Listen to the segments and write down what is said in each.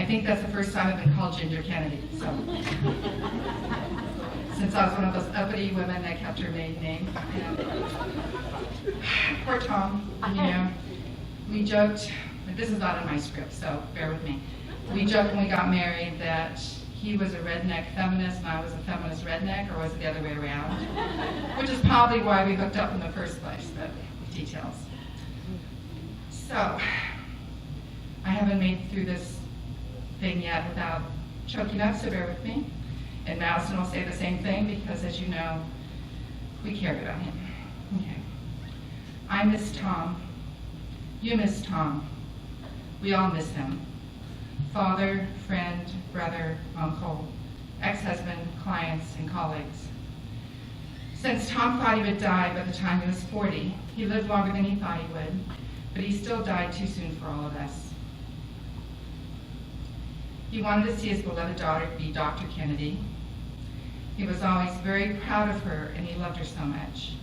I think that's the first time I've been called Ginger Kennedy. So, since I was one of those uppity women that kept her maiden name. And poor Tom, you know, we joked, but this is not in my script, so bear with me. We joked when we got married that he was a redneck feminist and I was a feminist redneck, or was it the other way around? Which is probably why we hooked up in the first place, but details. So, I haven't made through this thing yet without choking up, so bear with me. And Madison will say the same thing because, as you know, we cared about him. Okay. I miss Tom. You miss Tom. We all miss him. Father, friend, brother, uncle, ex-husband, clients, and colleagues. Since Tom thought he would die by the time he was 40, he lived longer than he thought he would, but he still died too soon for all of us. He wanted to see his beloved daughter be Dr. Kennedy. He was always very proud of her, and he loved her so much.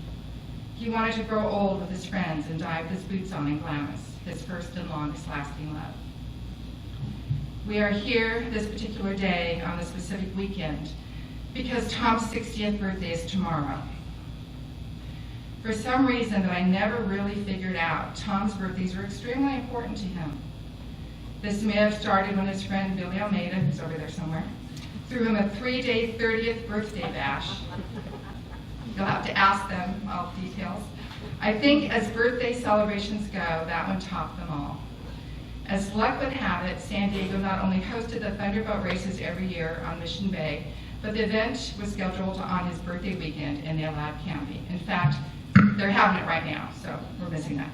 He wanted to grow old with his friends and die with his boots on in Glamis, his first and longest lasting love. We are here this particular day on this specific weekend because Tom's 60th birthday is tomorrow. For some reason that I never really figured out, Tom's birthdays were extremely important to him. This may have started when his friend Billy Almeida, who's over there somewhere, threw him a 3-day 30th birthday bash. You'll have to ask them all the details. I think as birthday celebrations go, that one topped them all. As luck would have it, San Diego not only hosted the Thunderbolt races every year on Mission Bay, but the event was scheduled on his birthday weekend, and they allowed camping. In fact, they're having it right now, so we're missing that.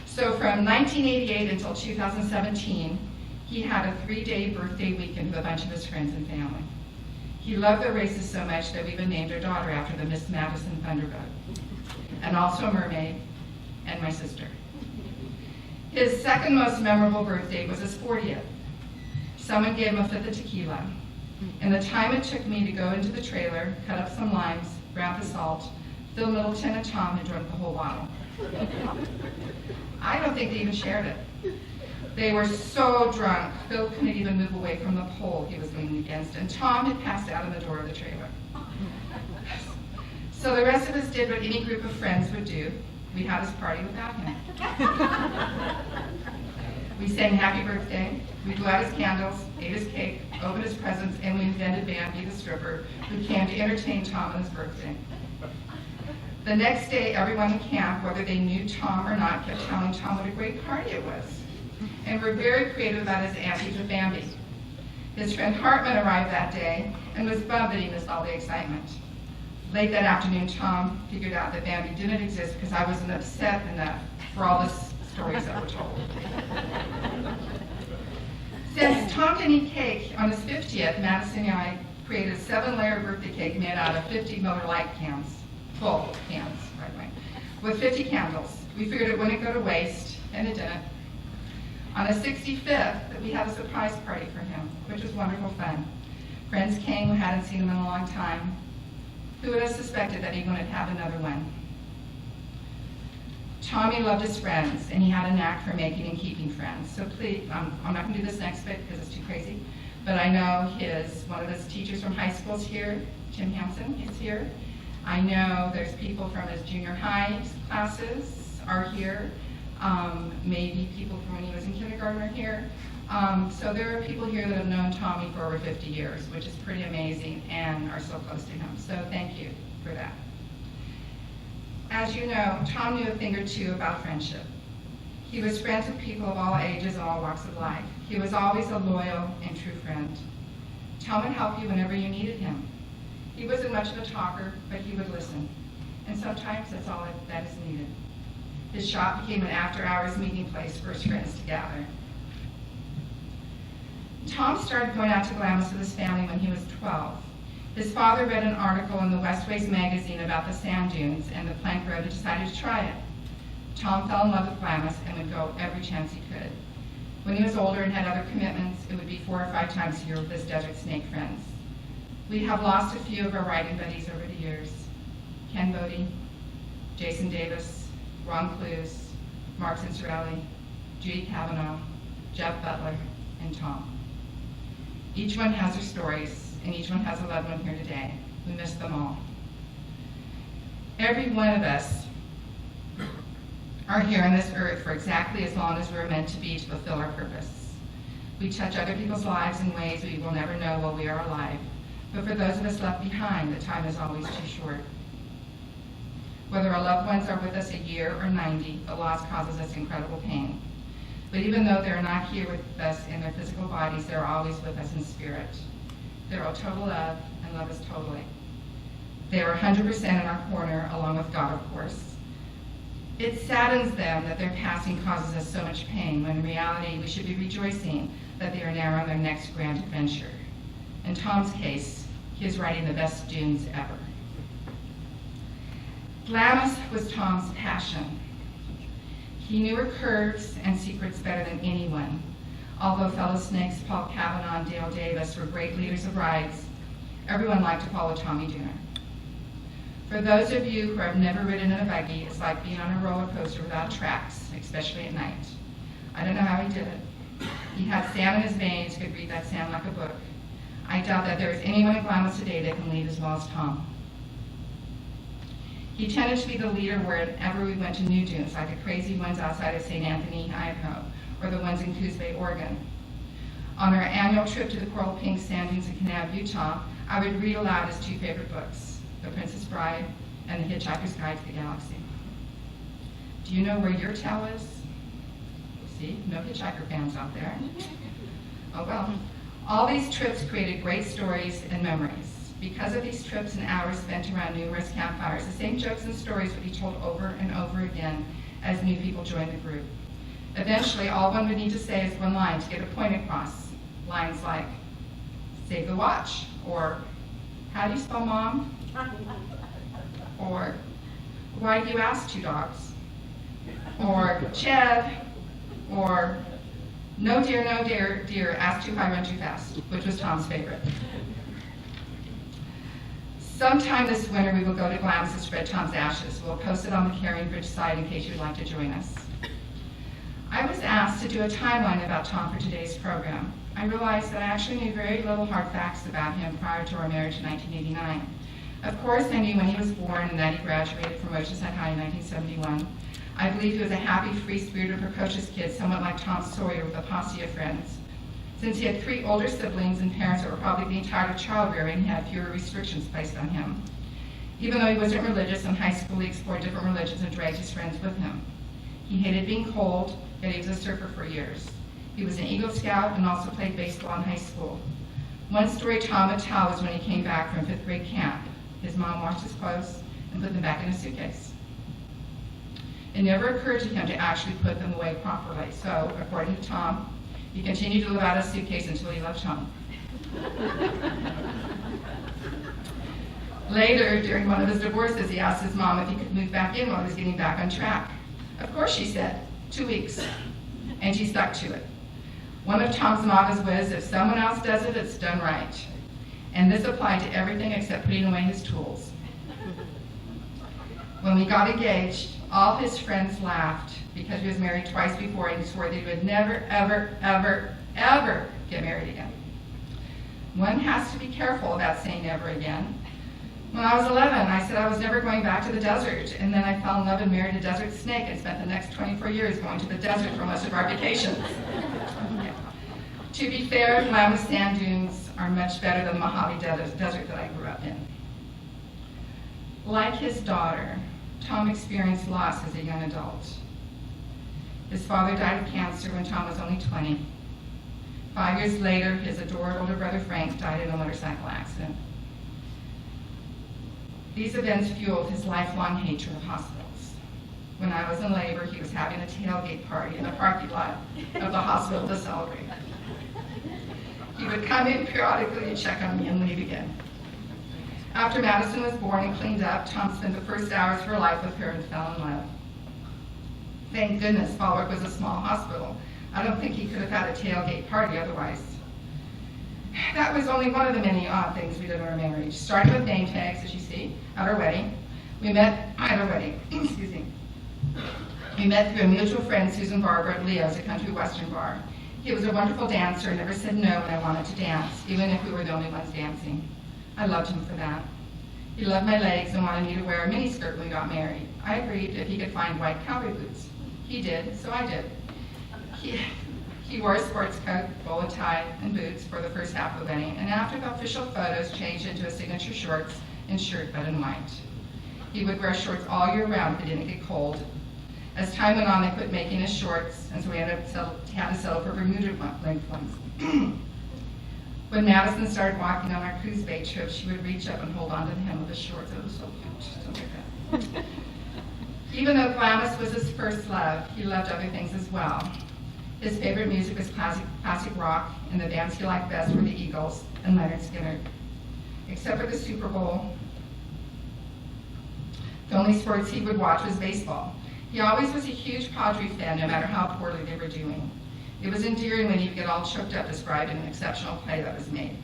So from 1988 until 2017, he had a 3-day birthday weekend with a bunch of his friends and family. He loved the races so much that we even named our daughter after the Miss Madison Thunderbolt, and also a mermaid, and my sister. His second most memorable birthday was his 40th. Someone gave him a fifth of tequila, and the time it took me to go into the trailer, cut up some limes, grab the salt, fill Middleton and Tom had drunk the whole bottle. I don't think they even shared it. They were so drunk, Phil couldn't even move away from the pole he was leaning against, and Tom had passed out in the door of the trailer. So the rest of us did what any group of friends would do. We had his party without him. We sang happy birthday, we blew out his candles, ate his cake, opened his presents, and we invented Bambi the stripper, who came to entertain Tom on his birthday. The next day, everyone in camp, whether they knew Tom or not, kept telling Tom what a great party it was, and were very creative about his antics with Bambi. His friend Hartman arrived that day and was bummed that he missed all the excitement. Late that afternoon, Tom figured out that Bambi didn't exist because I wasn't upset enough for all the stories that were told. Since Tom didn't eat cake on his 50th, Madison and I created a 7-layer birthday cake made out of 50 Miller Lite cans, full cans, by the way, with 50 candles. We figured it wouldn't go to waste, and it didn't. On his 65th, we had a surprise party for him, which was wonderful fun. Friends came who hadn't seen him in a long time. Who would have suspected that he wouldn't have another one? Tommy loved his friends, and he had a knack for making and keeping friends. So please, I'm not going to do this next bit because it's too crazy, but I know one of his teachers from high school is here, Tim Hampson is here. I know there's people from his junior high classes are here. Maybe people from when he was in kindergarten are here. So there are people here that have known Tommy for over 50 years, which is pretty amazing, and are so close to him. So thank you for that. As you know, Tom knew a thing or two about friendship. He was friends with people of all ages and all walks of life. He was always a loyal and true friend. Tom would help you whenever you needed him. He wasn't much of a talker, but he would listen. And sometimes that's all that is needed. His shop became an after-hours meeting place for his friends to gather. Tom started going out to Glamis with his family when he was 12. His father read an article in the Westways magazine about the sand dunes and the plank road and decided to try it. Tom fell in love with Glamis and would go every chance he could. When he was older and had other commitments, it would be 4 or 5 times a year with his desert snake friends. We have lost a few of our riding buddies over the years. Ken Bodie, Jason Davis, Ron Clues, Mark Cincinnati, Judy Cavanaugh, Jeff Butler, and Tom. Each one has their stories, and each one has a loved one here today. We miss them all. Every one of us are here on this earth for exactly as long as we're meant to be to fulfill our purpose. We touch other people's lives in ways we will never know while we are alive. But for those of us left behind, the time is always too short. Whether our loved ones are with us a year or 90, the loss causes us incredible pain. But even though they're not here with us in their physical bodies, they're always with us in spirit. They're all total love and love us totally. They are 100% in our corner, along with God, of course. It saddens them that their passing causes us so much pain, when in reality we should be rejoicing that they are now on their next grand adventure. In Tom's case, he is riding the best dunes ever. Glamis was Tom's passion. He knew her curves and secrets better than anyone. Although fellow snakes Paul Cavanaugh and Dale Davis were great leaders of rides, everyone liked to follow Tommy Dooner. For those of you who have never ridden in a buggy, it's like being on a roller coaster without tracks, especially at night. I don't know how he did it. He had sand in his veins, could read that sand like a book. I doubt that there is anyone in Glamis today that can lead as well as Tom. He tended to be the leader wherever we went to new dunes, like the crazy ones outside of St. Anthony, Idaho, or the ones in Coos Bay, Oregon. On our annual trip to the Coral Pink Sand Dunes in Kanab, Utah, I would read aloud his two favorite books, The Princess Bride and The Hitchhiker's Guide to the Galaxy. Do you know where your tail is? See, no hitchhiker fans out there. Oh well. All these trips created great stories and memories. Because of these trips and hours spent around numerous campfires, the same jokes and stories would be told over and over again as new people joined the group. Eventually, all one would need to say is one line to get a point across. Lines like, save the watch, or how do you spell mom? Or why do you ask two dogs? Or Chad, or no dear, ask too high, run too fast, which was Tom's favorite. Sometime this winter, we will go to Glamis to spread Tom's ashes. We'll post it on the Carrying Bridge site in case you'd like to join us. I was asked to do a timeline about Tom for today's program. I realized that I actually knew very little hard facts about him prior to our marriage in 1989. Of course, I knew when he was born and that he graduated from Oceanside High in 1971. I believe he was a happy, free-spirited, precocious kid, somewhat like Tom Sawyer with a posse of friends. Since he had 3 older siblings and parents that were probably being tired of child-rearing, he had fewer restrictions placed on him. Even though he wasn't religious, in high school he explored different religions and dragged his friends with him. He hated being cold, yet he was a surfer for years. He was an Eagle Scout and also played baseball in high school. One story Tom would tell was when he came back from 5th grade camp. His mom washed his clothes and put them back in a suitcase. It never occurred to him to actually put them away properly, so according to Tom, he continued to live out of his suitcase until he left home. Later, during one of his divorces, he asked his mom if he could move back in while he was getting back on track. Of course, she said, 2 weeks, and she stuck to it. One of Tom's mottos was, if someone else does it, it's done right. And this applied to everything except putting away his tools. When we got engaged, all his friends laughed because he was married twice before and swore that he would never, ever get married again. One has to be careful about saying never again. When I was 11, I said I was never going back to the desert, and then I fell in love and married a desert snake and spent the next 24 years going to the desert for most of our vacations. To be fair, Glamis sand dunes are much better than the Mojave desert that I grew up in. Like his daughter, Tom experienced loss as a young adult. His father died of cancer when Tom was only 20. 5 years later, his adored older brother Frank died in a motorcycle accident. These events fueled his lifelong hatred of hospitals. When I was in labor, he was having a tailgate party in the parking lot of the hospital to celebrate. He would come in periodically to check on me and leave again. After Madison was born and cleaned up, Tom spent the first hours of her life with her and fell in love. Thank goodness Fallbrook was a small hospital. I don't think he could have had a tailgate party otherwise. That was only one of the many odd things we did in our marriage. Starting with name tags, as you see, at our wedding. We met excuse me. We met through a mutual friend, Susan Barber, at Leo's, a country western bar. He was a wonderful dancer and never said no when I wanted to dance, even if we were the only ones dancing. I loved him for that. He loved my legs and wanted me to wear a miniskirt when we got married. I agreed if he could find white cowboy boots. He did, so I did. He wore a sports coat, bowler tie, and boots for the first half of the wedding, and after the official photos changed into his signature shorts and shirt, but in white. He would wear shorts all year round if it didn't get cold. As time went on, they quit making his shorts, and so we had to settle for Bermuda length ones. When Madison started walking on our cruise bay trip, she would reach up and hold onto the hem of his shorts. It was so cute, just like that. Even though Glamis was his first love, he loved other things as well. His favorite music was classic rock, and the bands he liked best were the Eagles and Leonard Skinner. Except for the Super Bowl, the only sports he would watch was baseball. He always was a huge Padre fan, no matter how poorly they were doing. It was endearing when he would get all choked up describing an exceptional play that was made.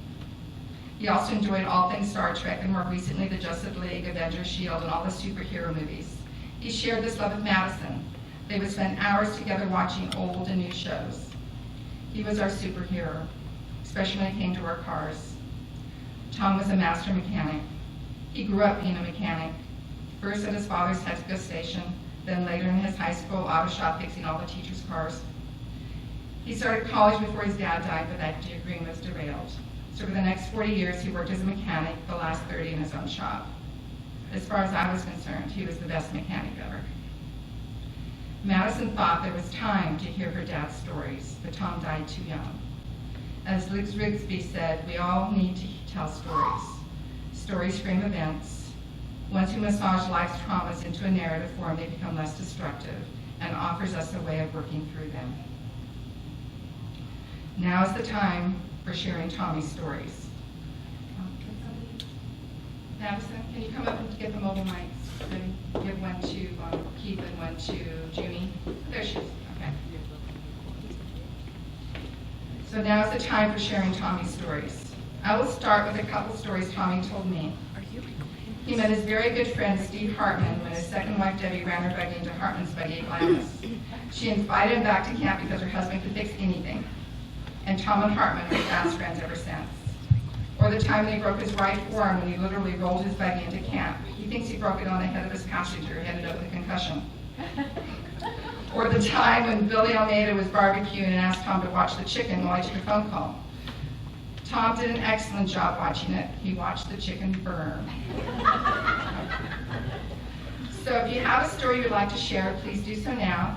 He also enjoyed all things Star Trek, and more recently the Justice League, Avengers, S.H.I.E.L.D., and all the superhero movies. He shared this love with Madison. They would spend hours together watching old and new shows. He was our superhero, especially when it came to our cars. Tom was a master mechanic. He grew up being a mechanic, first at his father's Texaco station, then later in his high school auto shop fixing all the teachers' cars. He started college before his dad died, but that dream was derailed. So for the next 40 years, he worked as a mechanic, the last 30 in his own shop. As far as I was concerned, he was the best mechanic ever. Madison thought there was time to hear her dad's stories, but Tom died too young. As Liz Rigsby said, we all need to tell stories. Stories frame events. Once we massage life's traumas into a narrative form, they become less destructive and offers us a way of working through them. Now is the time for sharing Tommy's stories. Madison, can you come up and get the mobile mics ready? Give one to Keith and one to Junie. There she is. Okay. So now is the time for sharing Tommy's stories. I will start with a couple stories Tommy told me. He met his very good friend Steve Hartman when his second wife Debbie ran her buggy into Hartman's buggy at Glamis. She invited him back to camp because her husband could fix anything. And Tom and Hartman are fast friends ever since. Or the time when he broke his right forearm when he literally rolled his buggy into camp. He thinks he broke it on the head of his passenger who ended up with a concussion. Or the time when Billy Almeida was barbecuing and asked Tom to watch the chicken while he took a phone call. Tom did an excellent job watching it. He watched the chicken burn. So if you have a story you'd like to share, please do so now.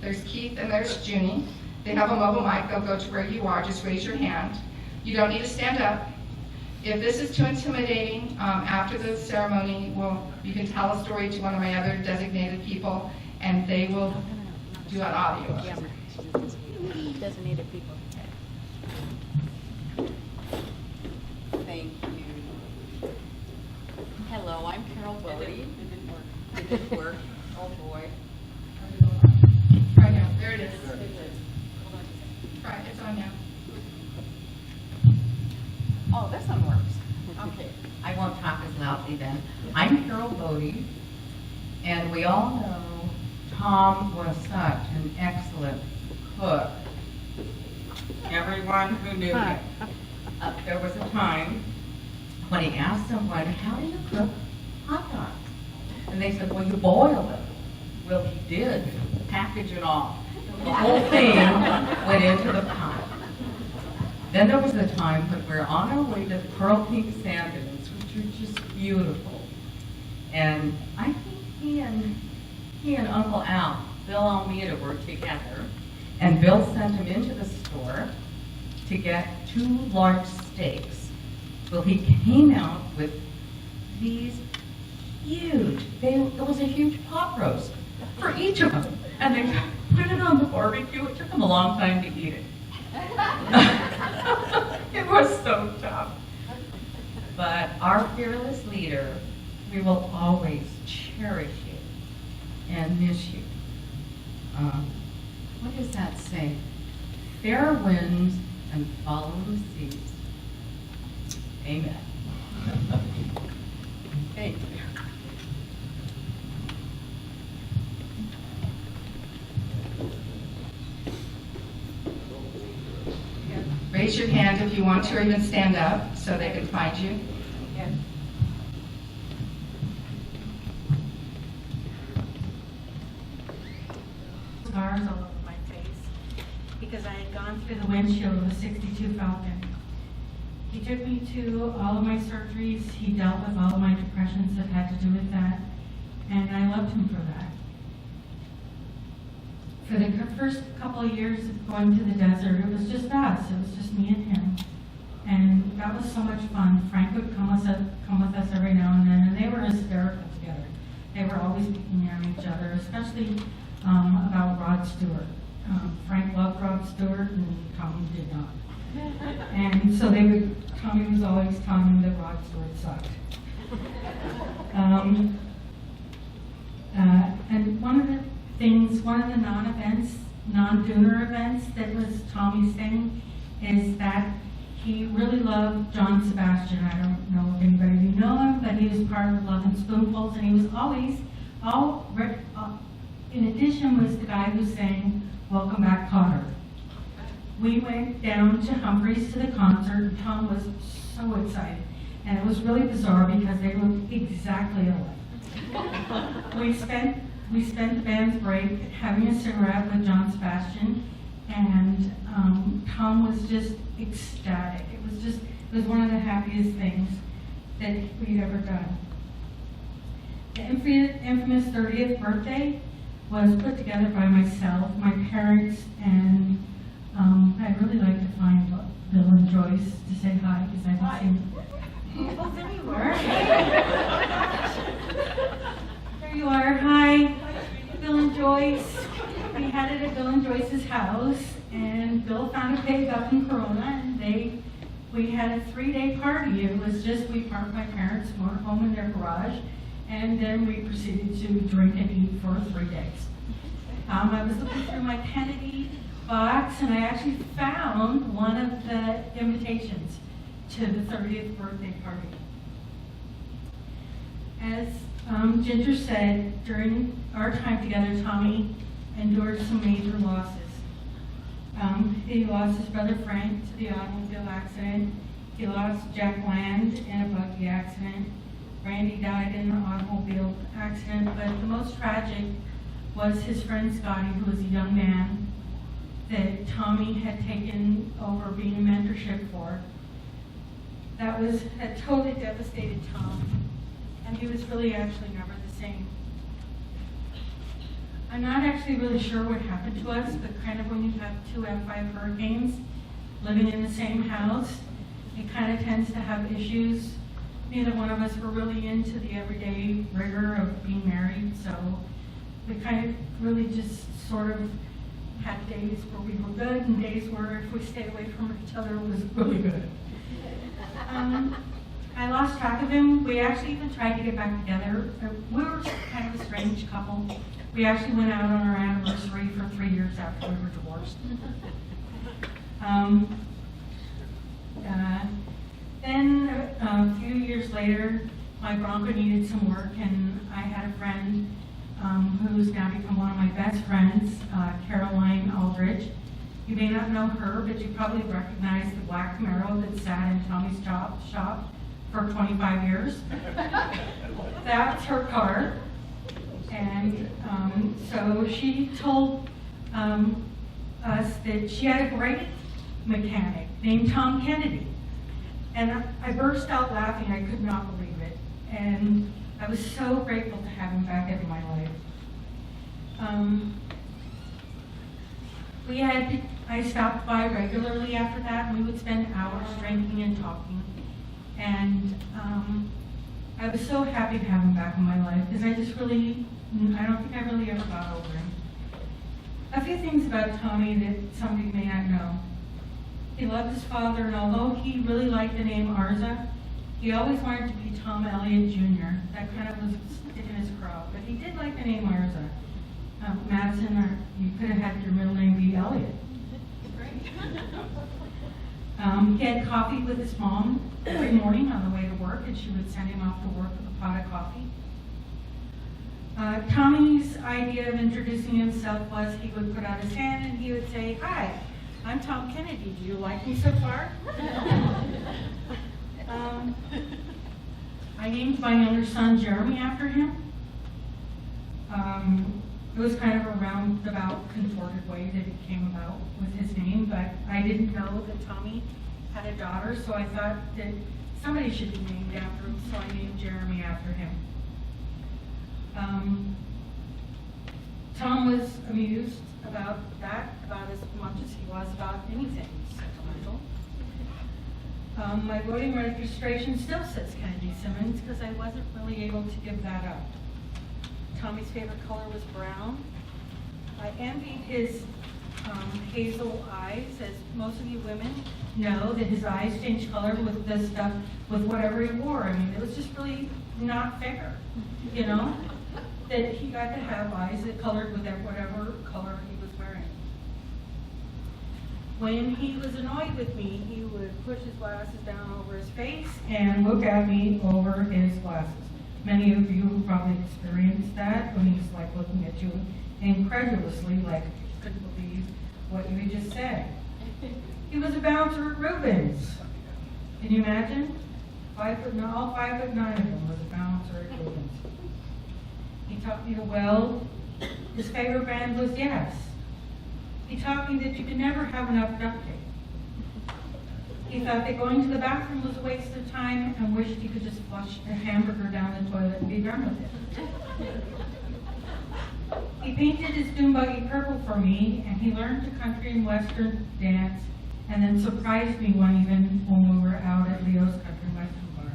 There's Keith and there's Junie. They have a mobile mic. They'll go to where you are. Just raise your hand. You don't need to stand up. If this is too intimidating, after the ceremony, you can tell a story to one of my other designated people, and they will do an audio. Designated people. Thank you. Hello, I'm Carol Bodie. It didn't work. Oh boy. Right now. There it is. Right, it's on now. Oh, this one works. Okay. I won't talk as loudly then. I'm Carol Bodie, and we all know Tom was such an excellent cook. Everyone who knew him. There was a time when he asked someone, how do you cook hot dogs? And they said, well, you boil them. Well, he did, package and all. The whole thing went into the pot. Then there was a time when we were on our way to the Pearl Pink Sand Dunes, which are just beautiful. And I think he and Uncle Al, Bill Almeida, were together. And Bill sent him into the store to get 2 large steaks. Well, he came out with these huge, there was a huge pot roast for each of them. And they put it on the barbecue. It took them a long time to eat it. It was so tough. But our fearless leader, we will always cherish you and miss you. What does that say? Fair winds and following seas. Amen. Thank you. raise your hand if you want to, or even stand up so they can find you. Yes. Scars all over my face because I had gone through the windshield of a 62 Falcon. He took me to all of my surgeries. He dealt with all of my depressions that had to do with that, and I loved him for that. For the first couple of years of going to the desert, it was just us. It was just me and him. And that was so much fun. Frank would come with us every now and then, and they were hysterical together. They were always picking on each other, especially about Rod Stewart. Frank loved Rod Stewart, and Tommy did not. And so Tommy was always telling him that Rod Stewart sucked. And one of the non-Dooner events that was Tommy's thing is that he really loved John Sebastian. I don't know if anybody of you know him, but he was part of Love and Spoonfuls, and he was always, in addition, was the guy who sang Welcome Back, Kotter. We went down to Humphreys to the concert, and Tom was so excited. And it was really bizarre because they looked exactly alike. We spent the band's break having a cigarette with John Sebastian, and Tom was just ecstatic. It was one of the happiest things that we'd ever done. The infamous 30th birthday was put together by myself, my parents, and I'd really like to find Bill and Joyce to say hi, because I haven't seen them. Oh, there you are. There you are. Hi, Bill and Joyce. We had it at Bill and Joyce's house, and Bill found a pig up in Corona, and we had a 3-day party. It was just, we parked my parents' motorhome in their garage, and then we proceeded to drink and eat for 3 days. I was looking through my Kennedy box, and I actually found one of the invitations to the 30th birthday party. As Ginger said, during our time together, Tommy endured some major losses. He lost his brother Frank to the automobile accident. He lost Jack Land in a buggy accident. Randy died in an automobile accident, but the most tragic was his friend Scotty, who was a young man that Tommy had taken over being a mentorship for. That totally devastated Tom, and he was really actually never the same. I'm not actually really sure what happened to us, but kind of when you have 2 F5 hurricanes living in the same house, it kind of tends to have issues. Neither one of us were really into the everyday rigor of being married, so we kind of really just sort of had days where we were good and days where if we stayed away from each other it was really good. I lost track of him. We actually even tried to get back together. We were kind of a strange couple. We actually went out on our anniversary for 3 years after we were divorced. Then a few years later, my Bronco needed some work, and I had a friend who's now become one of my best friends, Caroline Aldridge. You may not know her, but you probably recognize the black Camaro that sat in Tommy's shop for 25 years. That's her car. And so she told us that she had a great mechanic named Tom Kennedy. And I burst out laughing. I could not believe it. And I was so grateful to have him back into my life. I stopped by regularly after that, and we would spend hours drinking and talking. And I was so happy to have him back in my life, because I don't think I really ever got over him. A few things about Tommy that some of you may not know. He loved his father, and although he really liked the name Arza, he always wanted to be Tom Elliott Jr. That kind of was in his craw, but he did like the name Arza. Madison, or you could have had your middle name be Elliott. He had coffee with his mom every morning on the way to work, and she would send him off to work with a pot of coffee. Tommy's idea of introducing himself was he would put out his hand and he would say, "Hi, I'm Tom Kennedy. Do you like me so far? I named my younger son Jeremy after him. It was kind of a roundabout, contorted way that it came about with his name, but I didn't know that Tommy had a daughter, so I thought that somebody should be named after him, so I named Jeremy after him. Tom was amused about that, about as much as he was about anything sentimental. My voting registration still says Kennedy Simmons because I wasn't really able to give that up. Tommy's favorite color was brown. I envied his hazel eyes, as most of you women know that his eyes change color with this stuff, with whatever he wore. I mean, it was just really not fair, you know, that he got to have eyes that colored with whatever color he was wearing. When he was annoyed with me, he would push his glasses down over his face and look at me over his glasses. Many of you probably experienced that when he's like looking at you incredulously, like you couldn't believe what you had just said. He was a bouncer at Rubens. Can you imagine? All 5'9" of him was a bouncer at Rubens. He taught me to weld. His favorite band was Yes. He taught me that you could never have enough duct tape. He thought that going to the bathroom was a waste of time and wished he could just flush a hamburger down the toilet and be done with it. He painted his dune buggy purple for me, and he learned to country and western dance, and then surprised me one evening when we were out at Leo's Country and Western Bar.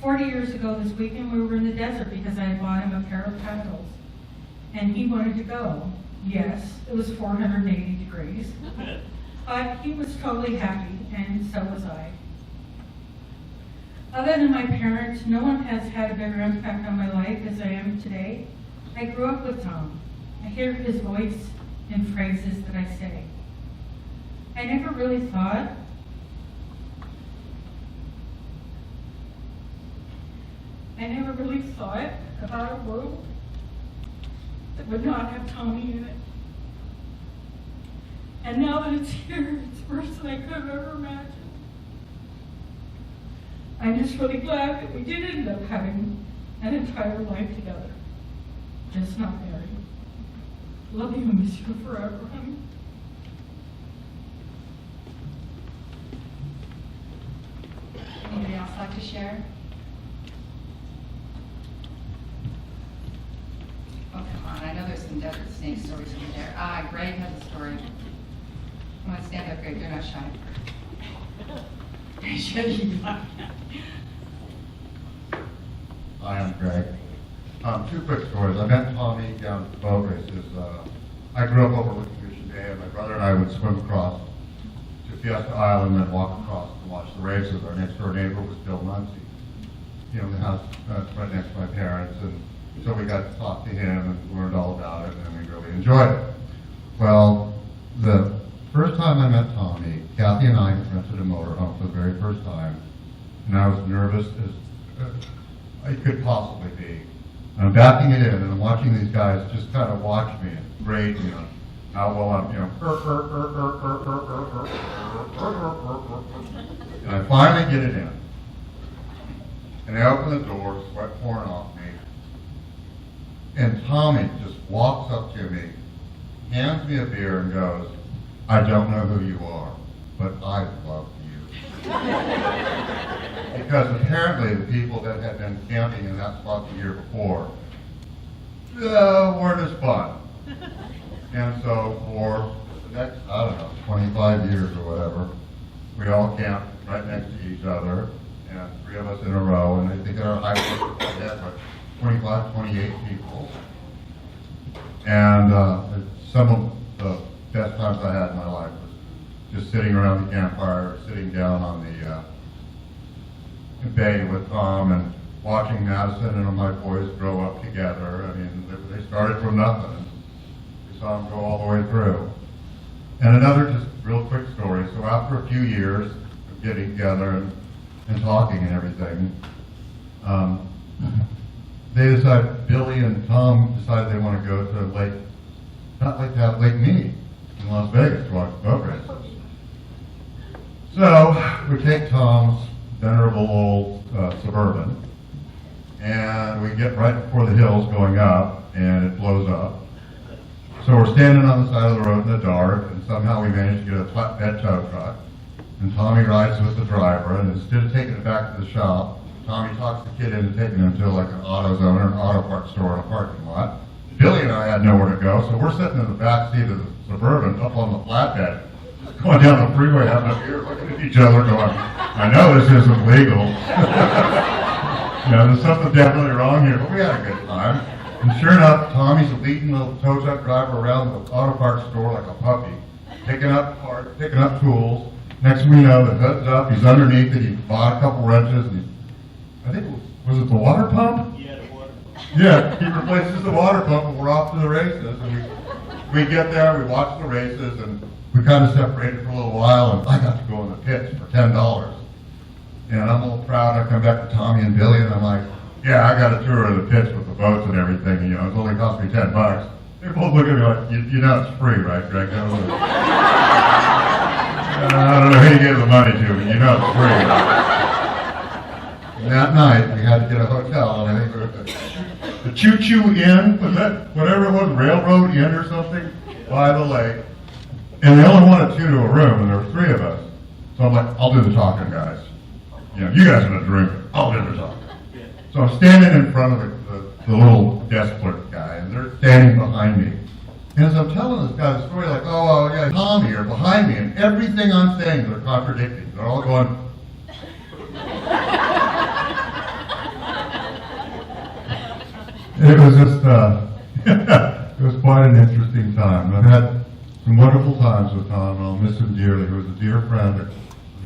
40 years ago this weekend, we were in the desert because I had bought him a pair of paddles, and he wanted to go. Yes, it was 480 degrees. But he was totally happy, and so was I. Other than my parents, no one has had a bigger impact on my life as I am today. I grew up with Tom. I hear his voice in phrases that I say. I never really thought about a world that would not have Tommy in it. And now that it's here, it's worse than I could have ever imagined. I'm just really glad that we did end up having an entire life together. Just not married. Love you and miss you forever, honey. Anybody else like to share? Oh, come on, I know there's some desert snake stories in there. Greg has a story. Come on, stand up, Greg, you're not shy. Hi, I'm Greg. Two quick stories. I met Tommy down at the boat races. I grew up overlooking Mission Bay, and my brother and I would swim across to Fiesta Island and then walk across to watch the races. Our next door neighbor was Bill Muncie, the house right next to my parents, and so we got to talk to him and learned all about it, and we really enjoyed it. Well, the first time I met Tommy, Kathy and I had rented a motorhome for the very first time, and I was nervous as I could possibly be. And I'm backing it in, and I'm watching these guys just kind of watch me and grade me on how well I'm, and I finally get it in. And I open the door, sweat pouring off me, and Tommy just walks up to me, hands me a beer, and goes, "I don't know who you are, but I love you." Because apparently the people that had been camping in that spot the year before weren't as fun. And so for the next, 25 years or whatever, we all camped right next to each other, and three of us in a row, and I think at our high we had like 25, 28 people. And some of the best times I had in my life was just sitting around the campfire, sitting down on the bay with Tom and watching Madison and my boys grow up together. I mean, they started from nothing. We saw them go all the way through. And another just real quick story. So after a few years of getting together and talking and everything, they decided, Billy and Tom decided they want to go to Lake Mead. in Las Vegas to watch boat races. So we take Tom's venerable old Suburban, and we get right before the hills going up, and it blows up. So we're standing on the side of the road in the dark, and somehow we manage to get a flatbed tow truck. And Tommy rides with the driver, and instead of taking it back to the shop, Tommy talks the kid into taking him to like an AutoZone or an auto parts store in a parking lot. Billy and I had nowhere to go, so we're sitting in the back seat of the Suburban up on the flatbed, just going down the freeway, having a beer, looking at each other, going, I know this isn't legal. There's something definitely wrong here, but we had a good time. And sure enough, Tommy's leading the tow truck driver around the auto parts store like a puppy, picking up parts, picking up tools. Next thing we know, the hood's up, he's underneath it, he bought a couple wrenches, and I think, was it the water pump? Yeah, the water. Yeah, he replaces the water pump, and we're off to the races. And we get there, we watch the races, and we kind of separated for a little while, and I got to go in the pits for $10. And I'm all proud. I come back to Tommy and Billy, and I'm like, yeah, I got a tour of the pits with the boats and everything. It's only cost me $10. They both look at me like, you know it's free, right, Greg? I don't know who you gave the money to, but you know it's free. And that night, we had to get a hotel, and I think we were at the Choo Choo Inn, was that, whatever it was, Railroad Inn or something, by the lake. And they only wanted 2 to a room, and there were 3 of us. So I'm like, I'll do the talking, guys. You guys are the drinking. I'll do the talking. So I'm standing in front of the little desk clerk guy, and they're standing behind me. And as I'm telling this guy the story, like, oh, yeah, Tommy, or behind me, and everything I'm saying, they're contradicting. They're all going, it was just, it was quite an interesting time. I've had some wonderful times with Tom, and I'll miss him dearly. He was a dear friend, a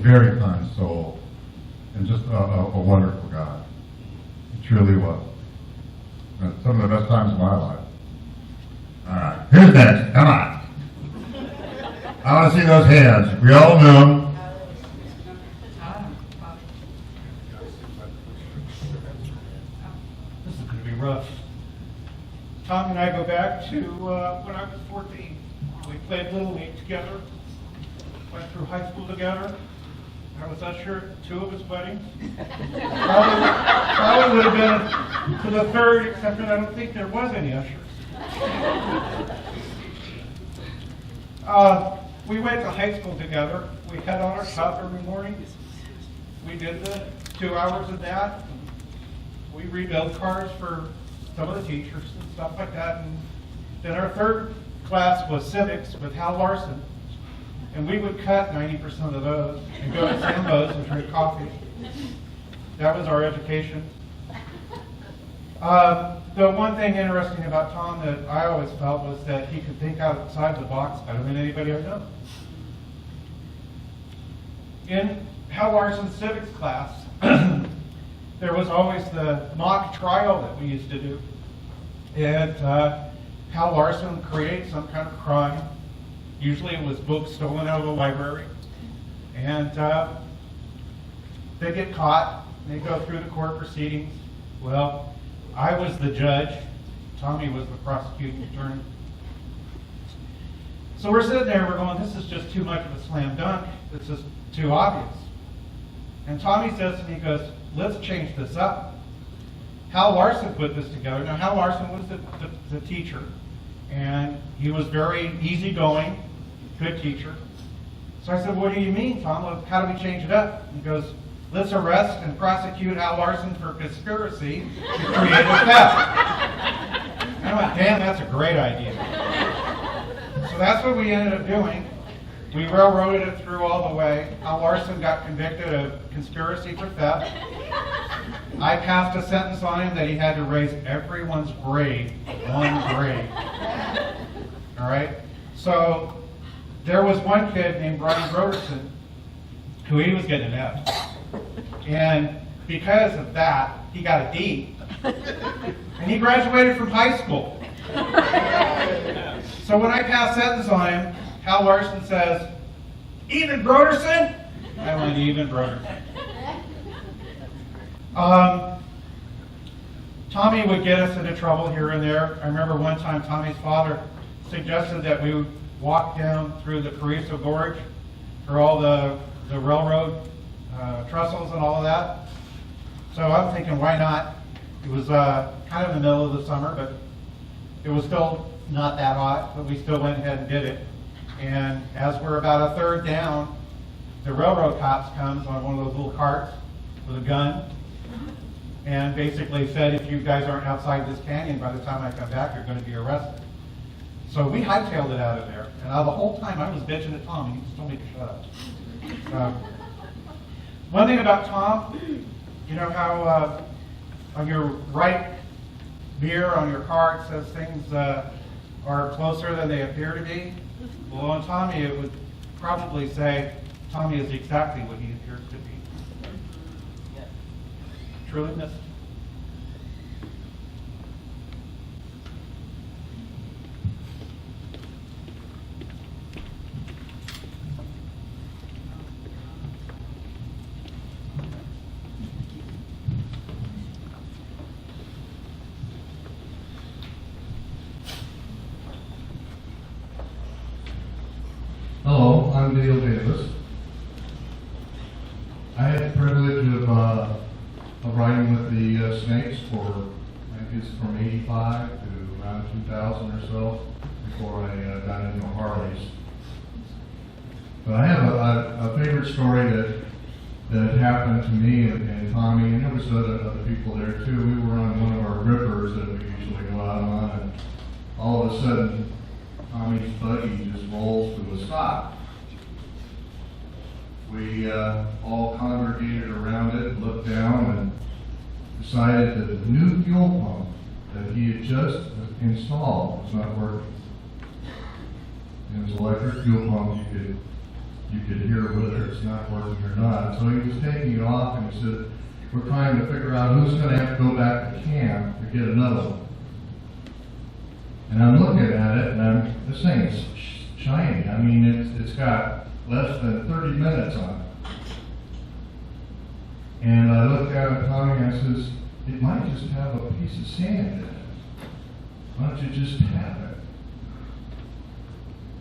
very kind soul, and just a wonderful guy. He truly was. And some of the best times of my life. All right, who's next? Come on. I want to see those hands. We all knew them. This is going to be rough. Tom and I go back to when I was 14. We played Little League together, went through high school together. I was usher at 2 of his weddings. Probably would have been to the 3rd, except that I don't think there was any ushers. We went to high school together. We had on our cup every morning. We did the 2 hours of that. We rebuilt cars for some of the teachers and stuff like that. And then our 3rd class was civics with Hal Larson. And we would cut 90% of those and go to Sambo's and drink coffee. That was our education. The one thing interesting about Tom that I always felt was that he could think outside the box better than anybody I know. In Hal Larson's civics class, there was always the mock trial that we used to do. And Hal Larson creates some kind of crime. Usually it was books stolen out of the library. And they get caught, and they go through the court proceedings. Well, I was the judge. Tommy was the prosecuting attorney. So we're sitting there, we're going, this is just too much of a slam dunk. This is too obvious. And Tommy says to me, he goes, let's change this up. Hal Larson put this together. Now, Hal Larson was the teacher, and he was very easygoing, good teacher. So I said, what do you mean, Tom? Well, how do we change it up? He goes, let's arrest and prosecute Hal Larson for conspiracy to create a theft. And I went, damn, that's a great idea. So that's what we ended up doing. We railroaded it through all the way. Hal Larson got convicted of conspiracy for theft. I passed a sentence on him that he had to raise everyone's grade 1 grade. All right? So there was one kid named Brian Broderson who he was getting an F. And because of that, he got a D. And he graduated from high school. So when I pass sentence on him, Hal Larson says, even Broderson? I went, even Broderson. Tommy would get us into trouble here and there. I remember one time Tommy's father suggested that we walk down through the Carrizo Gorge, through all the railroad trestles and all of that. So I'm thinking, why not? It was kind of in the middle of the summer, but it was still not that hot, but we still went ahead and did it. And as we're about a third down, the railroad cops comes on one of those little carts with a gun and basically said, if you guys aren't outside this canyon by the time I come back, you're going to be arrested. So we hightailed it out of there. And the whole time I was bitching at Tom, and he just told me to shut up. One thing about Tom, you know how on your right mirror on your car it says things are closer than they appear to be? Well, on Tommy it would probably say Tommy is exactly what he appears to be. Truly missed. Hello, I'm Dale Davis. I had the privilege of riding with the Snakes for, I think it's from 85 to around 2000 or so, before I got into Harleys. But I have a favorite story that happened to me and Tommy, and there was other people there too. We were on one of our rippers that we usually go out on, and all of a sudden, Tommy's buggy just rolls to a stop. We all congregated around it, looked down, and decided that the new fuel pump that he had just installed was not working. It was an electric fuel pump. You could hear whether it's not working or not. So he was taking it off, and he said, "We're trying to figure out who's going to have to go back to camp to get another one." And I'm looking at it, and this thing is shiny. I mean, it's got less than 30 minutes on it. And I looked down at Tommy and I says, "It might just have a piece of sand in it. Why don't you just tap it?"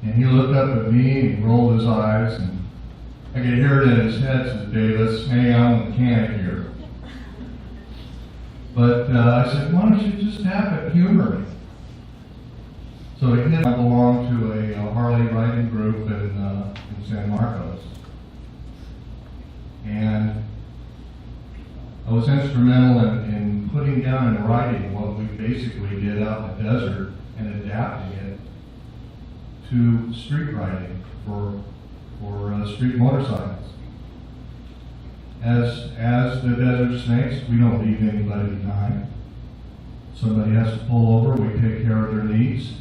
And he looked up at me and he rolled his eyes, and I could hear it in his head, said, "Davis, hang on the mechanic here." But I said, "Why don't you just tap it, humor me?" So he did. I belong to a Harley riding group in San Marcos. And I was instrumental in putting down and writing what we basically did out in the desert and adapting it to street riding for street motorcycles. As the Desert Snakes, we don't leave anybody behind. Somebody has to pull over, we take care of their needs,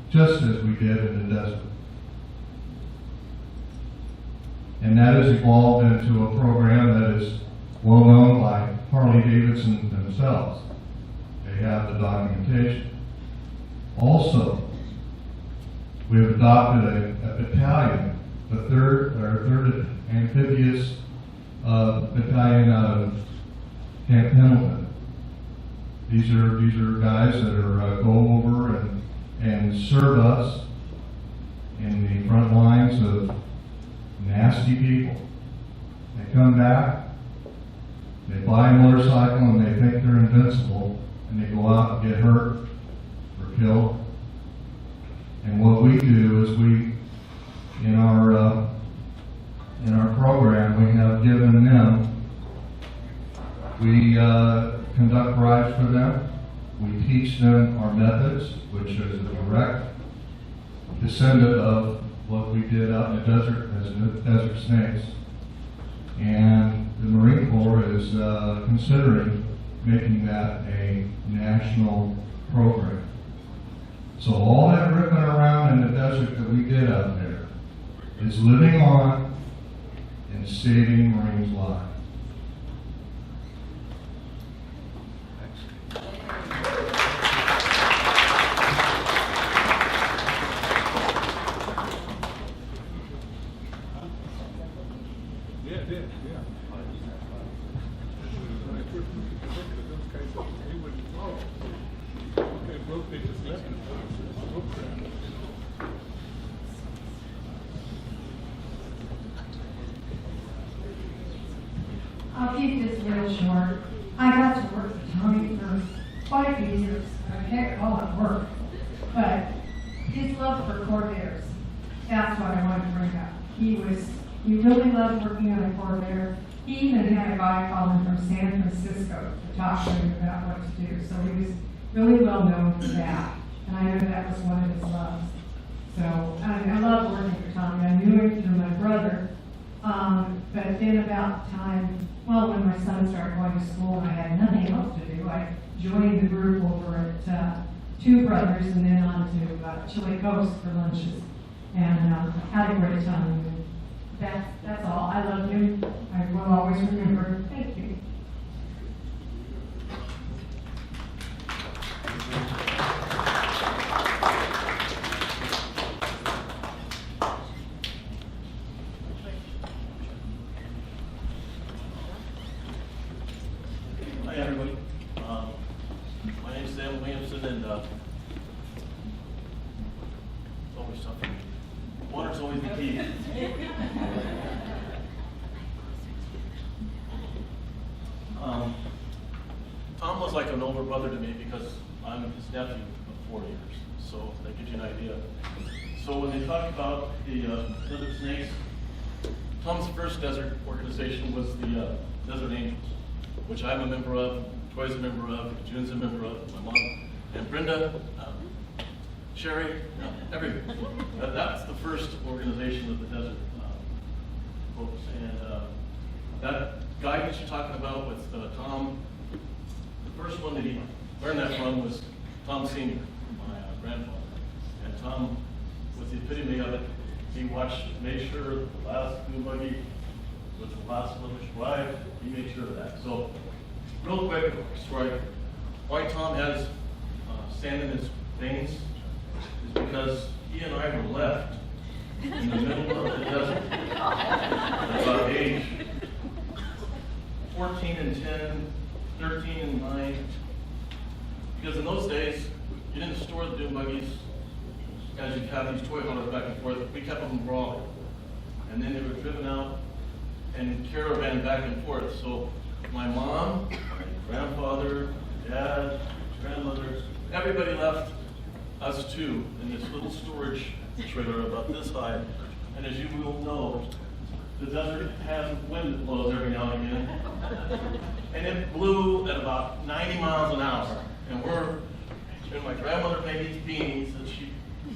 just as we did in the desert. And that has evolved into a program that is well known by Harley-Davidson themselves. They have the documentation. Also, we have adopted a battalion, the third amphibious battalion out of Camp Pendleton. These are guys that are go over and serve us in the front lines of nasty people. They come back, they buy a motorcycle, and they think they're invincible, and they go out and get hurt or killed. And what we do is in our program, we have given them, we conduct rides for them. We teach them our methods, which is a direct descendant of what we did out in the desert as Desert Snakes. And the Marine Corps is considering making that a national program. So all that ripping around in the desert that we did out there is living on and saving Marines' lives. I'll keep this real short. I got to work with Tommy for quite a few years. I mean, heck, all at work. But his love for Corvairs, that's what I wanted to bring up. He really loved working on a Corvair. He even had a guy call him from San Francisco to talk to him about what to do. So he was really well known for that. And I know that was one of his loves. So I love working for Tommy. I knew him through my brother. But then about the time, well, when my son started going to school and I had nothing else to do, I joined the group over at Two Brothers and then on to Chile Coast for lunches. And had a great time. And that's all. I love you. I will always remember. Thank you. Hi, everybody. My name's Sam Williamson, and it's always something. Water's always the key. Tom was like an older brother to me because I'm his nephew of 4 years, so that gives you an idea. So when they talk about the Desert Snakes, Tom's first desert organization was the Desert Angels, which I'm a member of, Troy's a member of, June's a member of, my mom, and Brenda, Sherry, everybody. That's the first organization of the desert folks. And that guidance you're talking about with Tom, the first one that he learned that from was Tom Sr., my grandfather. And Tom was the epitome of it. He made sure the last new buggy was the last one to drive. He made sure of that. So, real quick story. Why Tom has sand in his veins is because he and I were left in the middle of the desert at about age 14 and 10, 13 and 9. Because in those days, you didn't store the dune buggies as you have these toy haulers back and forth. We kept them brawling. And then they were driven out and caravan back and forth. So my mom, my grandfather, my dad, my grandmother, everybody left us two in this little storage trailer about this high. And as you will know, the desert has wind that blows every now and again. And it blew at about 90 miles an hour. And my grandmother made these beanies, and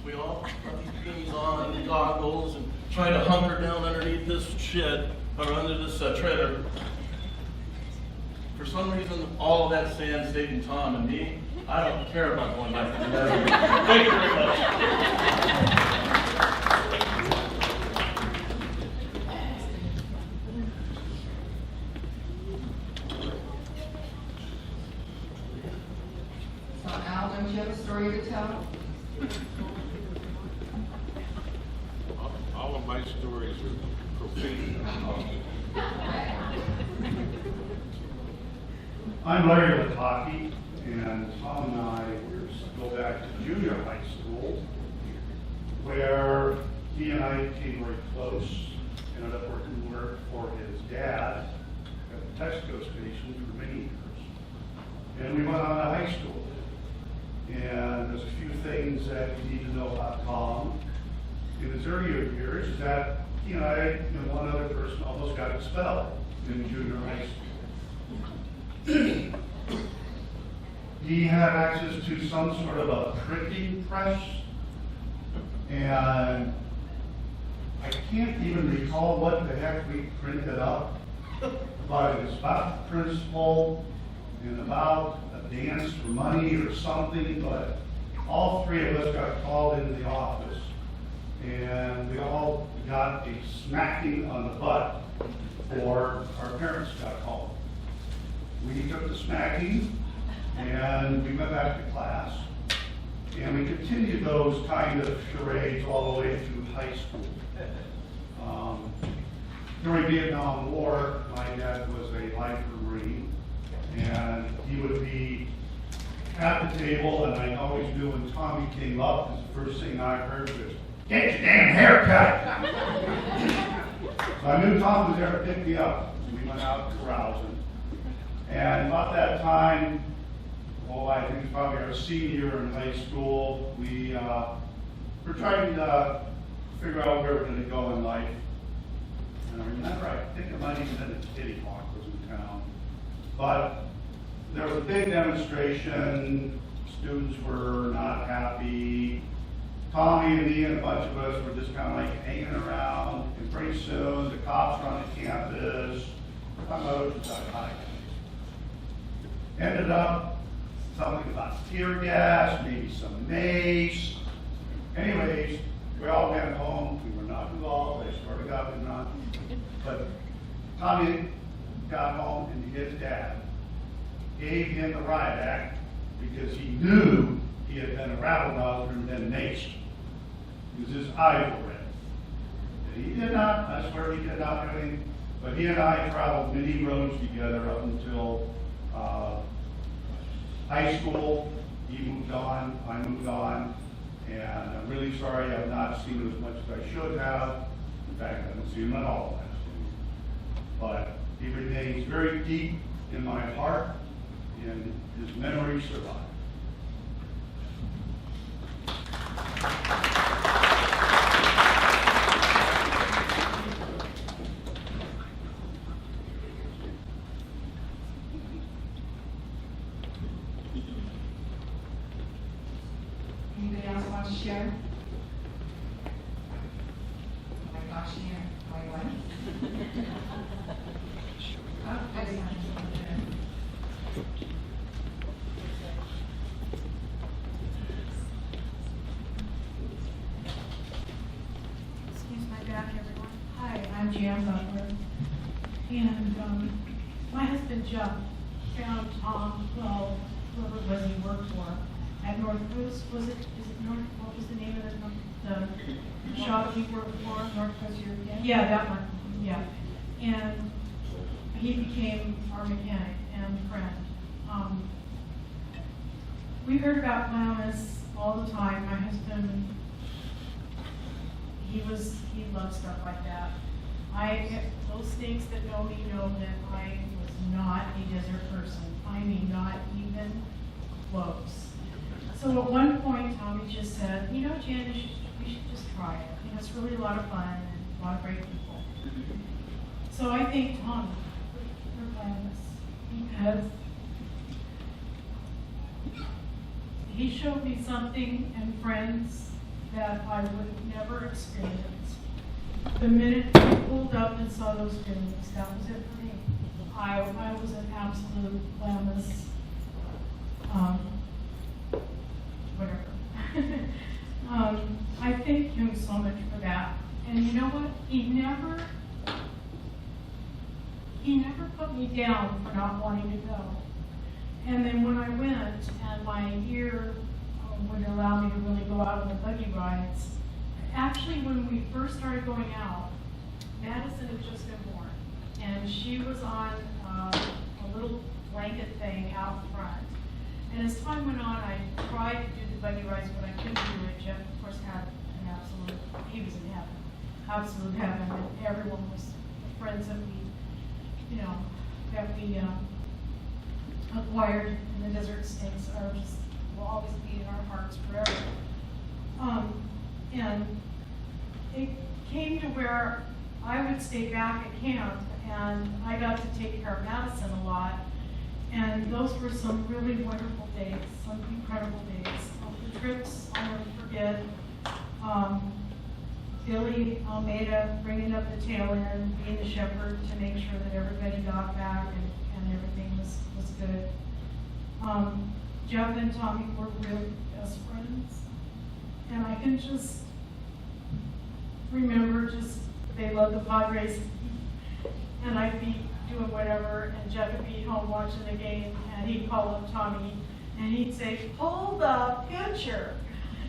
we all put these beanies on and goggles and tried to hunker down underneath this shed or under this trailer. For some reason, all of that sand stayed in Tom and me. I don't care about going back to the desert. Thank you very much. So Al, don't you have a story to tell? All of my stories are profane. I'm Larry Lataki, and Tom and I go back to junior high school, where he and I became very close. Ended up working for his dad at the Texaco station for many years. And we went on to high school. And there's a few things that you need to know about Tom. In his earlier years, is that he and I and one other person almost got expelled in junior high school. He had access to some sort of a printing press, and I can't even recall what the heck we printed up, but it was about the principal and about a dance for money or something, but all three of us got called into the office, and we all got a smacking on the butt, or our parents got called. We took the smacking, and we went back to class, and we continued those kind of charades all the way through high school. During the Vietnam War, my dad was a lifer Marine, and he would be at the table, and I always knew when Tommy came up, the first thing I heard was, "Get your damn hair cut!" So I knew Tom was there to pick me up. and we went out carousing. And about that time, I think it's probably our senior in high school, we were trying to figure out where we're going to go in life. And I remember, I think it might even been a Kitty Hawk was in town. But there was a big demonstration, students were not happy. Tommy and me and a bunch of us were just kind of like hanging around, and pretty soon the cops were on the campus. I'm high. Ended up something about tear gas, maybe some mace. Anyways, we all went home. We were not involved. I swear to God we were not. But Tommy got home and his dad gave him the riot act because he knew he had been a rabble rouser and been maced. Because his eyes were red. And he did not, I swear he did not do anything, but he and I traveled many roads together up until high school. He moved on, I moved on, and I'm really sorry I've not seen him as much as I should have. In fact, I haven't seen him at all last year. But he remains very deep in my heart, and his memory survives. Anybody else want to share? Oh my gosh, here, going one. Oh, there's one. Excuse my back, everyone. Hi, I'm Jan Butler. And my husband Jeff found Tom, well, whoever it was he worked for, at North Coast. Is it North, what was the name of the shop he worked for, North Coast European? Yeah, that one, yeah. And he became our mechanic and friend. We heard about Glamis all the time. My husband, he loved stuff like that. Those things that know me know that I was not a desert person. I mean, not even close. So at one point, Tommy just said, you know, Jan, we should just try it. You know, it's really a lot of fun and a lot of great people. So I thank Tommy for Glamis because he showed me something and friends that I would never experience. The minute I pulled up and saw those videos, that was it for me. I was an absolute Glamis, whatever. I thank him so much for that. And you know what? He never put me down for not wanting to go. And then when I went, and my ear would allow me to really go out on the buggy rides, actually when we first started going out, Madison had just been born. And she was on a little blanket thing out front. And as time went on, I tried to do the buggy rides, but I couldn't do it. Jeff, of course, had an absolute, he was in heaven, absolute heaven. And everyone was the friends that we, you know, that we acquired in the desert states are just, will always be in our hearts forever. And it came to where I would stay back at camp, and I got to take care of Madison a lot. And those were some really wonderful days, some incredible days. The trips I'll never forget. Billy Almeida bringing up the tail end, being the shepherd to make sure that everybody got back and everything was good. Jeff and Tommy were really best friends. And I can just remember they loved the Padres. And I'd be doing whatever, and Jeff would be home watching the game, and he'd call up Tommy, and he'd say, "Pull the pitcher,"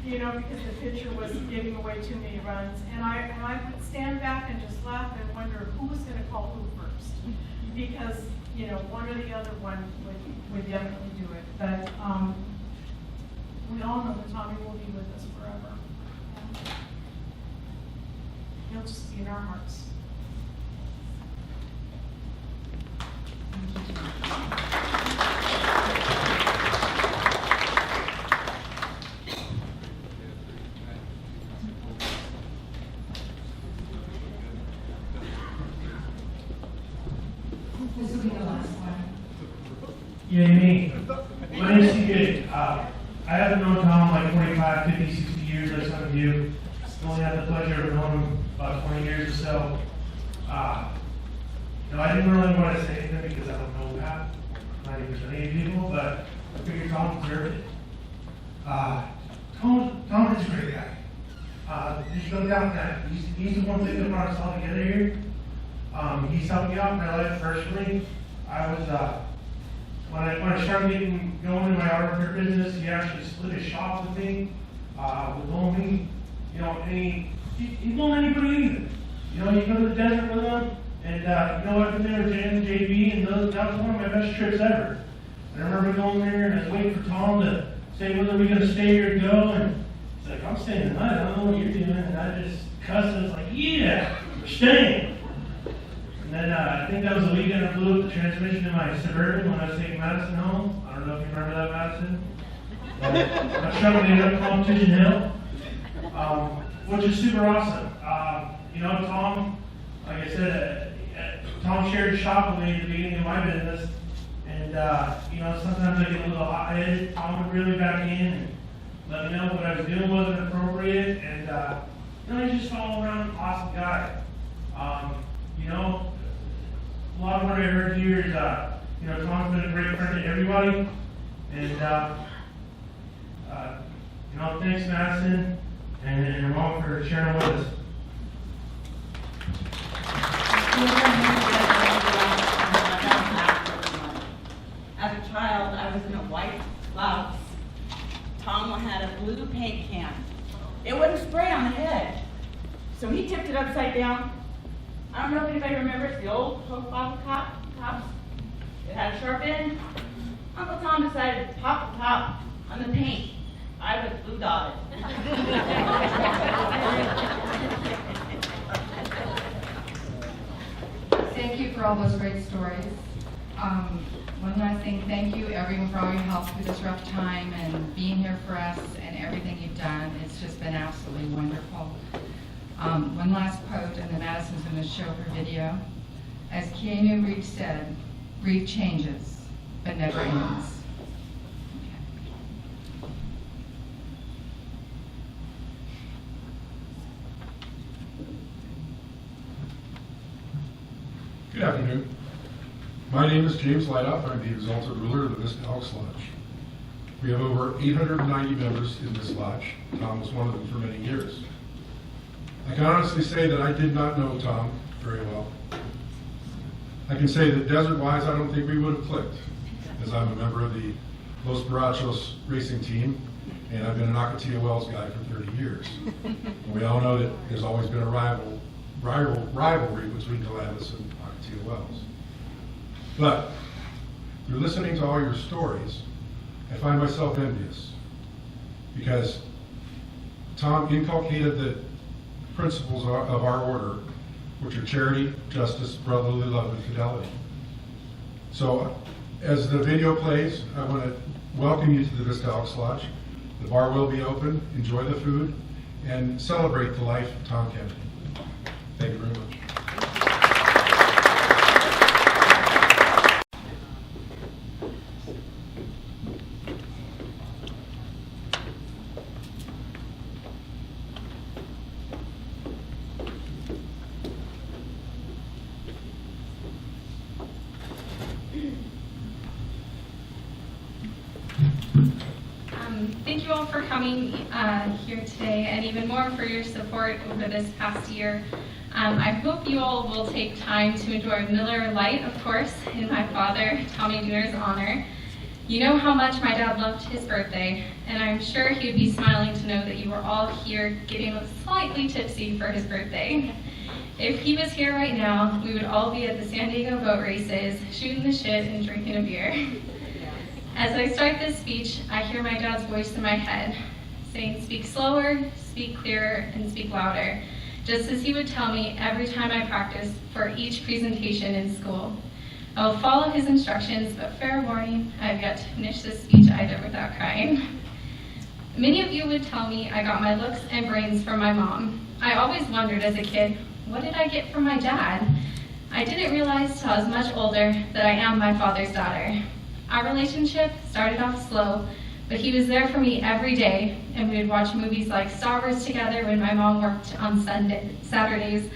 you know, because the pitcher was giving away too many runs. And I would stand back and just laugh and wonder who was going to call who first, because you know, one or the other one would definitely do it. But we all know that Tommy will be with us forever. And he'll just be in our hearts. This will be the last one. Yeah, me. My name's CJ. I haven't known Tom like 45, 50, 60 years like some of you. Only had the pleasure of knowing him about 20 years or so. I didn't really want to say anything because I don't know that 90% of you people, but I figured Tom deserved it. Tom is a great guy. There's no doubt that he's the one thing that brought us all together here. He's helped me out in my life personally. I was, when I started getting going in my auto repair business, he actually split his shop with me, would loan me, and he loaned anybody anything. You go to the desert with him, and I've been there with Jan and JB, and that was one of my best trips ever. And I remember going there, and I was waiting for Tom to say whether we were going to stay or go, and he's like, I'm staying tonight, I don't know what you're doing, and I just cussed, I was like, yeah, we're staying. And then I think that was the weekend I blew up the transmission in my Suburban when I was taking Madison home. I don't know if you remember that, Madison. I struggled to get up Competition Hill, which is super awesome. Tom, like I said, Tom shared shop with me at the beginning of my business, and sometimes I get a little hot-headed. Tom would reel me back in and let me know what I was doing wasn't appropriate, and he's just all around awesome guy. A lot of what I heard here is, Tom's been a great friend to everybody, and thanks Madison and Mom for sharing with us. As a child, I was in a white blouse. Tom had a blue paint can. It wouldn't spray on the head, so he tipped it upside down. I don't know if anybody remembers the old profile tops. It had a sharp end. Uncle Tom decided to pop the top on the paint. I was blue dotted. Thank you for all those great stories. One last thing, thank you everyone for all your help through this rough time and being here for us and everything you've done. It's just been absolutely wonderful. One last quote, and then Madison's going to show her video. As Keanu Reeves said, grief changes, but never ends. Good afternoon. My name is James Lightoff. I'm the exalted ruler of the Vista Elks Lodge. We have over 890 members in this lodge. Tom was one of them for many years. I can honestly say that I did not know Tom very well. I can say that desert-wise, I don't think we would have clicked, as I'm a member of the Los Borrachos racing team, and I've been an Ocotillo Wells guy for 30 years. And we all know that there's always been a rivalry between Columbus and Ocotillo Wells. But through listening to all your stories, I find myself envious, because Tom inculcated the principles of our order, which are charity, justice, brotherly love, and fidelity. So, as the video plays, I want to welcome you to the Vista Elks Lodge. The bar will be open. Enjoy the food and celebrate the life of Tom Kennedy. Thank you very much. Thank you all for coming here today, and even more for your support over this past year. I hope you all will take time to enjoy Miller Lite, of course, in my father, Tommy Dooner's honor. You know how much my dad loved his birthday, and I'm sure he would be smiling to know that you were all here getting slightly tipsy for his birthday. If he was here right now, we would all be at the San Diego boat races, shooting the shit and drinking a beer. As I start this speech, I hear my dad's voice in my head, saying, speak slower, speak clearer, and speak louder, just as he would tell me every time I practiced for each presentation in school. I will follow his instructions, but fair warning, I have yet to finish this speech either without crying. Many of you would tell me I got my looks and brains from my mom. I always wondered as a kid, what did I get from my dad? I didn't realize till I was much older that I am my father's daughter. Our relationship started off slow, but he was there for me every day, and we would watch movies like Star Wars together when my mom worked on Saturdays.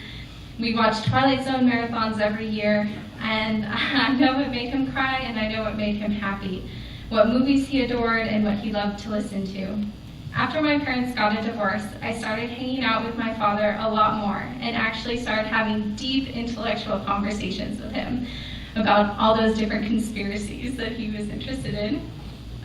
We watched Twilight Zone marathons every year, and I know what made him cry, and I know what made him happy, what movies he adored, and what he loved to listen to. After my parents got a divorce, I started hanging out with my father a lot more, and actually started having deep intellectual conversations with him about all those different conspiracies that he was interested in.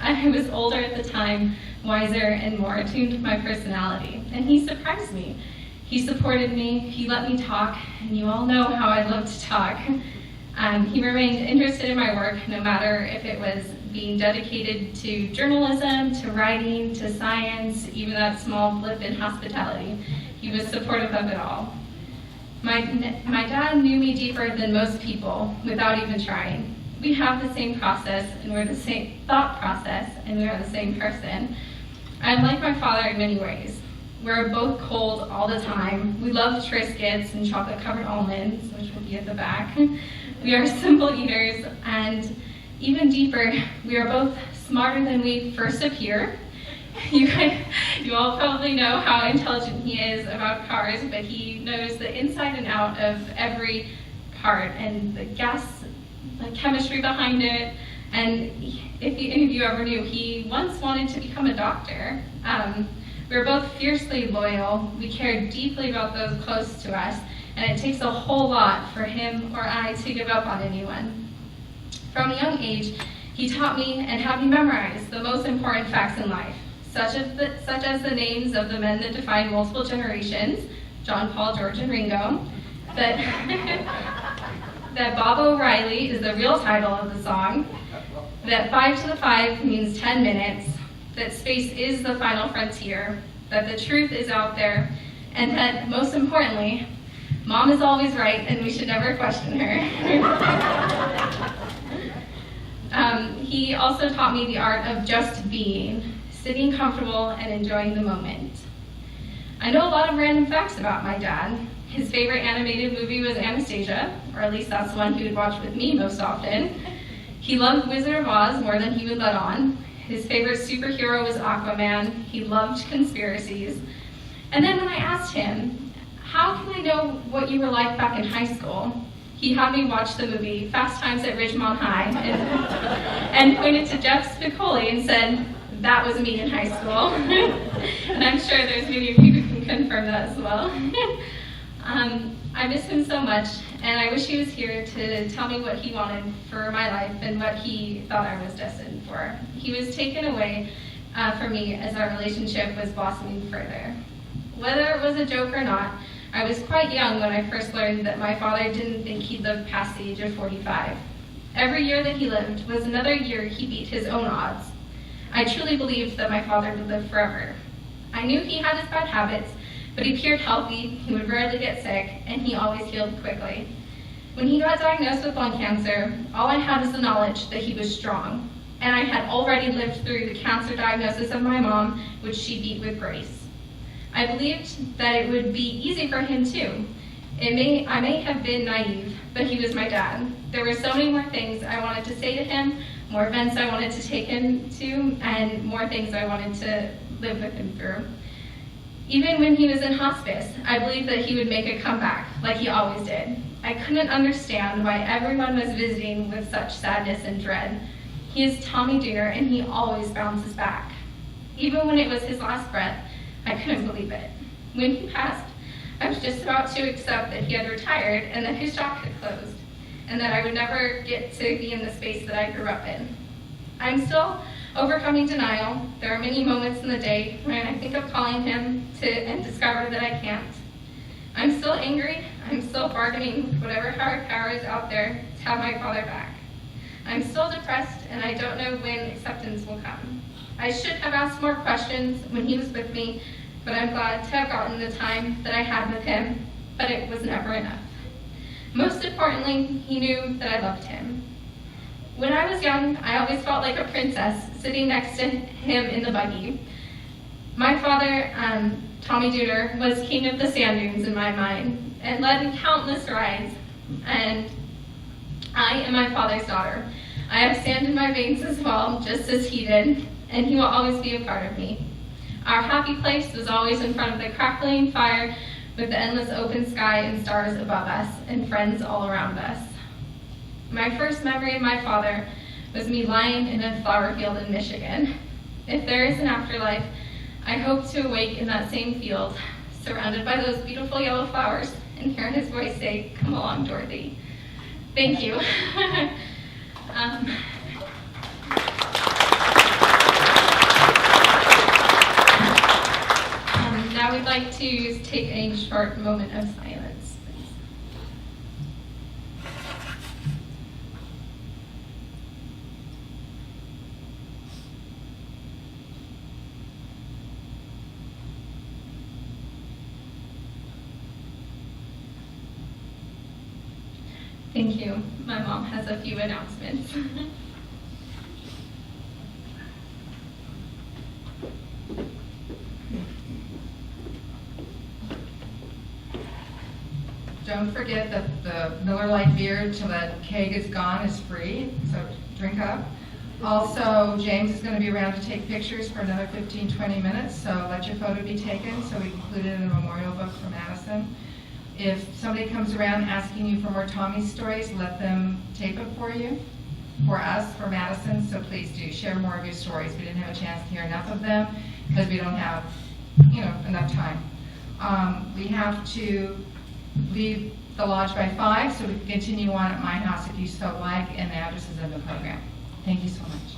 I was older at the time, wiser, and more attuned to my personality, and he surprised me. He supported me, he let me talk, and you all know how I love to talk. He remained interested in my work, no matter if it was being dedicated to journalism, to writing, to science, even that small blip in hospitality. He was supportive of it all. My dad knew me deeper than most people without even trying. We have the same process, and we're the same thought process, and we are the same person. I'm like my father in many ways. We're both cold all the time. We love Triscuits and chocolate-covered almonds, which will be at the back. We are simple eaters, and even deeper, we are both smarter than we first appear. You all probably know how intelligent he is about cars, but he knows the inside and out of every part and the chemistry behind it. And if any of you ever knew, he once wanted to become a doctor. We were both fiercely loyal. We care deeply about those close to us, and it takes a whole lot for him or I to give up on anyone. From a young age, he taught me and had me memorize the most important facts in life, such as the names of the men that defined multiple generations, John, Paul, George, and Ringo, that Bob O'Reilly is the real title of the song, that 5 to the 5 means 10 minutes, that space is the final frontier, that the truth is out there, and that, most importantly, Mom is always right and we should never question her. He also taught me the art of just being, sitting comfortable and enjoying the moment. I know a lot of random facts about my dad. His favorite animated movie was Anastasia, or at least that's the one he would watch with me most often. He loved Wizard of Oz more than he would let on. His favorite superhero was Aquaman. He loved conspiracies. And then when I asked him, how can I know what you were like back in high school? He had me watch the movie Fast Times at Ridgemont High and pointed to Jeff Spicoli and said, that was me in high school. And I'm sure there's many of you who can confirm that as well. I miss him so much, and I wish he was here to tell me what he wanted for my life and what he thought I was destined for. He was taken away from me as our relationship was blossoming further. Whether it was a joke or not, I was quite young when I first learned that my father didn't think he'd live past the age of 45. Every year that he lived was another year he beat his own odds. I truly believed that my father would live forever. I knew he had his bad habits, but he appeared healthy, he would rarely get sick, and he always healed quickly. When he got diagnosed with lung cancer, all I had was the knowledge that he was strong, and I had already lived through the cancer diagnosis of my mom, which she beat with grace. I believed that it would be easy for him too. I may have been naive, but he was my dad. There were so many more things I wanted to say to him, more events I wanted to take him to, and more things I wanted to live with him through. Even when he was in hospice, I believed that he would make a comeback, like he always did. I couldn't understand why everyone was visiting with such sadness and dread. He is Tommy Dooner, and he always bounces back. Even when it was his last breath, I couldn't believe it. When he passed, I was just about to accept that he had retired and that his shop had closed, and that I would never get to be in the space that I grew up in. I'm still overcoming denial. There are many moments in the day when I think of calling him and discover that I can't. I'm still angry. I'm still bargaining with whatever hard power is out there to have my father back. I'm still depressed, and I don't know when acceptance will come. I should have asked more questions when he was with me, but I'm glad to have gotten the time that I had with him, but it was never enough. Most importantly, he knew that I loved him. When I was young, I always felt like a princess sitting next to him in the buggy. My father, Tommy Dooner, was king of the sand dunes in my mind and led countless rides. and I am my father's daughter. I have sand in my veins as well, just as he did, and he will always be a part of me. Our happy place was always in front of the crackling fire with the endless open sky and stars above us and friends all around us. My first memory of my father was me lying in a flower field in Michigan. If there is an afterlife, I hope to awake in that same field, surrounded by those beautiful yellow flowers, and hear his voice say, "Come along, Dorothy." Thank you. Now we'd like to take a short moment of silence. Thank you. My mom has a few announcements. Don't forget that the Miller Lite beer till the keg is gone is free, so drink up. Also, James is going to be around to take pictures for another 15-20 minutes, so let your photo be taken so we can include it in the memorial book for Madison. If somebody comes around asking you for more Tommy stories, let them tape it for you, for us, for Madison, so please do share more of your stories. We didn't have a chance to hear enough of them because we don't have, enough time. We have to leave the lodge by 5, so we can continue on at my house if you so like, and the address is in the program. Thank you so much.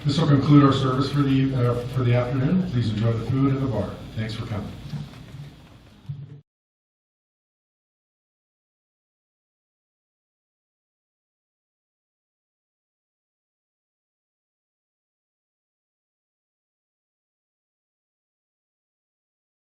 This will conclude our service for the afternoon. Please enjoy the food and the bar. Thanks for coming.